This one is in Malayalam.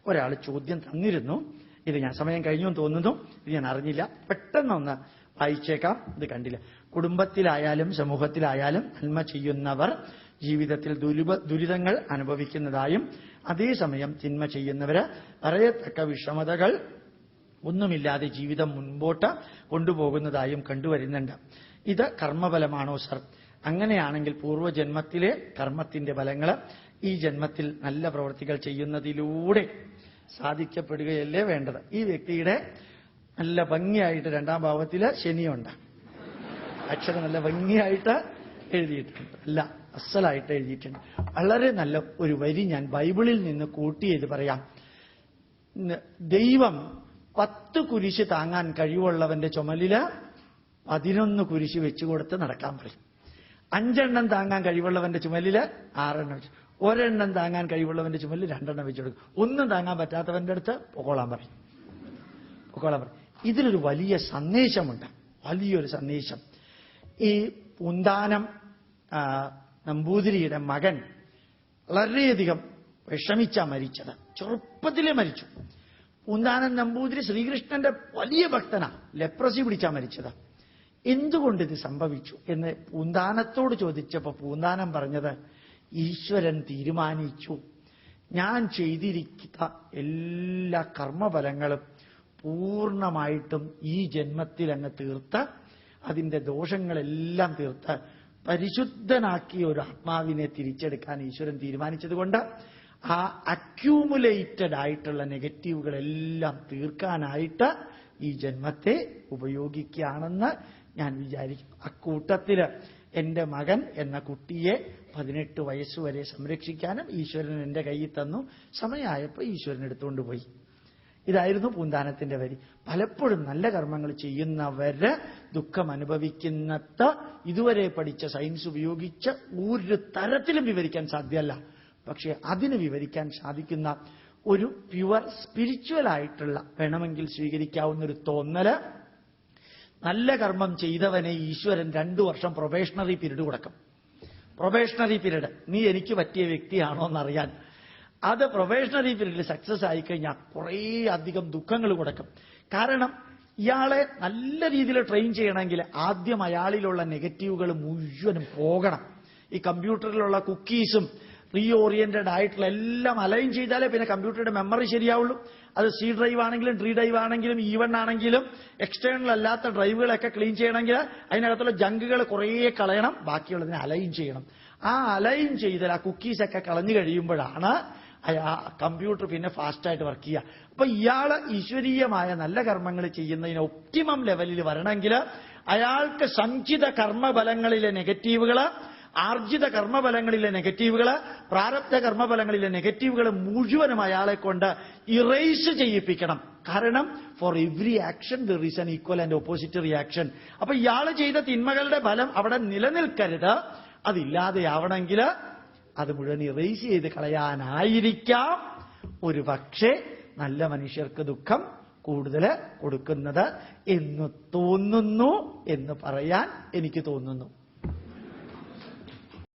ഒരാൾ ചോദ്യം തന്നിരുന്നു. ഇത് ഞാൻ സമയം കഴിഞ്ഞു എന്ന് തോന്നുന്നു. ഇത് ഞാൻ അറിഞ്ഞില്ല. പെട്ടെന്നൊന്ന് വായിച്ചേക്കാം. ഇത് കണ്ടില്ല. കുടുംബത്തിലായാലും സമൂഹത്തിലായാലും നന്മ ചെയ്യുന്നവർ ജീവിതത്തിൽ ദുരിതങ്ങൾ അനുഭവിക്കുന്നതായും അതേസമയം തിന്മ ചെയ്യുന്നവര് പറയത്തക്ക വിഷമതകൾ ഒന്നുമില്ലാതെ ജീവിതം മുൻപോട്ട് കൊണ്ടുപോകുന്നതായും കണ്ടുവരുന്നുണ്ട്. ഇത് കർമ്മഫലമാണോ സർ? അങ്ങനെയാണെങ്കിൽ പൂർവ്വജന്മത്തിലെ കർമ്മത്തിന്റെ ഫലങ്ങൾ ഈ ജന്മത്തിൽ നല്ല പ്രവൃത്തികൾ ചെയ്യുന്നതിലൂടെ സാധിക്കപ്പെടുകയല്ലേ വേണ്ടത്? ഈ വ്യക്തിയുടെ നല്ല ഭംഗിയായിട്ട് 2ാം ഭാവത്തില് ശനിയുണ്ട്. അക്ഷരം നല്ല ഭംഗിയായിട്ട് എഴുതിയിട്ടുണ്ട്. അല്ല, അസലായിട്ട് എഴുതിയിട്ടുണ്ട്. വളരെ നല്ല ഒരു വരി ഞാൻ ബൈബിളിൽ നിന്ന് കൂട്ടി ചെയ്ത് പറയാം. ദൈവം 10 കുരിശ് താങ്ങാൻ കഴിവുള്ളവന്റെ ചുമലില് 11 കുരിശ് വെച്ചുകൊടുത്ത് നടക്കാൻ പറയും. 5 എണ്ണം താങ്ങാൻ കഴിവുള്ളവന്റെ ചുമലില് 6 എണ്ണം വെച്ചു, 1 എണ്ണം താങ്ങാൻ കഴിവുള്ളവന്റെ ചുമലിൽ 2 എണ്ണം വെച്ചു കൊടുക്കും. ഒന്നും താങ്ങാൻ പറ്റാത്തവന്റെ അടുത്ത് പൊക്കോളാൻ പറയും. ഇതിലൊരു വലിയ സന്ദേശമുണ്ട്, വലിയൊരു സന്ദേശം. ഈ പൂന്താനം നമ്പൂതിരിയുടെ മകൻ വളരെയധികം വിഷമിച്ചാ മരിച്ചത്. ചെറുപ്പത്തിലേ മരിച്ചു. പൂന്താനം നമ്പൂതിരി ശ്രീകൃഷ്ണന്റെ വലിയ ഭക്തനാ. ലെപ്രസി പിടിച്ചാ മരിച്ചത്. എന്തുകൊണ്ട് ഇത് സംഭവിച്ചു എന്ന് പൂന്താനത്തോട് ചോദിച്ചപ്പോ പൂന്താനം പറഞ്ഞത്, ഈശ്വരൻ തീരുമാനിച്ചു ഞാൻ ചെയ്തിരിക്കുന്ന എല്ലാ കർമ്മഫലങ്ങളും പൂർണ്ണമായിട്ടും ഈ ജന്മത്തിൽ അങ്ങ് തീർത്ത് അതിന്റെ ദോഷങ്ങളെല്ലാം തീർത്ത് പരിശുദ്ധനാക്കിയ ഒരു ആത്മാവിനെ തിരിച്ചെടുക്കാൻ ഈശ്വരൻ തീരുമാനിച്ചതുകൊണ്ട് ആ അക്യൂമുലേറ്റഡ് ആയിട്ടുള്ള നെഗറ്റീവുകളെല്ലാം തീർക്കാനായിട്ട് ഈ ജന്മത്തെ ഉപയോഗിക്കുകയാണെന്ന് ഞാൻ വിചാരിക്കുന്നു. അക്കൂട്ടത്തില് എന്റെ മകൻ എന്ന കുട്ടിയെ 18 വയസ്സുവരെ സംരക്ഷിക്കാനും ഈശ്വരൻ എന്റെ കയ്യിൽ തന്നു. സമയമായപ്പോൾ ഈശ്വരൻ എടുത്തുകൊണ്ട് പോയി. ഇതായിരുന്നു പൂന്താനത്തിന്റെ വരി. പലപ്പോഴും നല്ല കർമ്മങ്ങൾ ചെയ്യുന്നവര് ദുഃഖം അനുഭവിക്കുന്നത് ഇതുവരെ പഠിച്ച സയൻസ് ഉപയോഗിച്ച് ഒരു തരത്തിലും വിവരിക്കാൻ സാധ്യമല്ല. പക്ഷെ അതിന് വിവരിക്കാൻ സാധിക്കുന്ന ഒരു പ്യുവർ സ്പിരിച്വൽ ആയിട്ടുള്ള, വേണമെങ്കിൽ സ്വീകരിക്കാവുന്ന ഒരു തോന്നല്, നല്ല കർമ്മം ചെയ്തവനെ ഈശ്വരൻ 2 വർഷം പ്രൊബേഷണറി പീരീഡ് കൊടുക്കും. പ്രൊബേഷണറി പീരീഡ്, നീ എനിക്ക് പറ്റിയ വ്യക്തിയാണോ എന്നറിയാൻ. അത് പ്രൊബേഷണറി പീരീഡിൽ സക്സസ് ആയിക്കഴിഞ്ഞാൽ കുറേ അധികം ദുഃഖങ്ങൾ കൊടുക്കും. കാരണം ഇയാളെ നല്ല രീതിയിൽ ട്രെയിൻ ചെയ്യണമെങ്കിൽ ആദ്യം അയാളിലുള്ള നെഗറ്റീവുകൾ മുഴുവനും പോകണം. ഈ കമ്പ്യൂട്ടറിലുള്ള കുക്കീസും റീഓറിയന്റഡ് ആയിട്ടുള്ള എല്ലാം അലൈൻ ചെയ്താലേ പിന്നെ കമ്പ്യൂട്ടറുടെ മെമ്മറി ശരിയാവുള്ളൂ. അത് സി ഡ്രൈവ് ആണെങ്കിലും ഡി ഡ്രൈവ് ആണെങ്കിലും E1 ആണെങ്കിലും എക്സ്റ്റേണൽ അല്ലാത്ത ഡ്രൈവുകളൊക്കെ ക്ലീൻ ചെയ്യണമെങ്കിൽ അതിനകത്തുള്ള ജങ്കുകൾ കുറേ കളയണം, ബാക്കിയുള്ളതിനെ അലൈൻ ചെയ്യണം. ആ അലൈൻ ചെയ്താൽ ആ കുക്കീസൊക്കെ കളഞ്ഞു കഴിയുമ്പോഴാണ് കമ്പ്യൂട്ടർ പിന്നെ ഫാസ്റ്റായിട്ട് വർക്ക് ചെയ്യുക. അപ്പൊ ഇയാള് ഈശ്വരീയമായ നല്ല കർമ്മങ്ങൾ ചെയ്യുന്നതിന് ഒപ്റ്റിമം ലെവലിൽ വരണമെങ്കിൽ അയാൾക്ക് സഞ്ചിത കർമ്മഫലങ്ങളിലെ നെഗറ്റീവുകള്, ആർജിത കർമ്മഫലങ്ങളിലെ നെഗറ്റീവുകള്, പ്രാരബ്ധ കർമ്മഫലങ്ങളിലെ നെഗറ്റീവുകൾ മുഴുവനും അയാളെ കൊണ്ട് ഇറേസ് ചെയ്യിപ്പിക്കണം. കാരണം for every action there is an equal and opposite reaction. അപ്പൊ ഇയാള് ചെയ്ത തിന്മകളുടെ ഫലം അവിടെ നിലനിൽക്കരുത്. അതില്ലാതെയാവണമെങ്കിൽ അത് മുഴുവൻ ഇറേസ് ചെയ്ത് കളയാനായിരിക്കാം ഒരു പക്ഷേ നല്ല മനുഷ്യർക്ക് ദുഃഖം കൂടുതൽ കൊടുക്കുന്നത് എന്ന് തോന്നുന്നു എന്ന് പറയാൻ എനിക്ക് തോന്നുന്നു.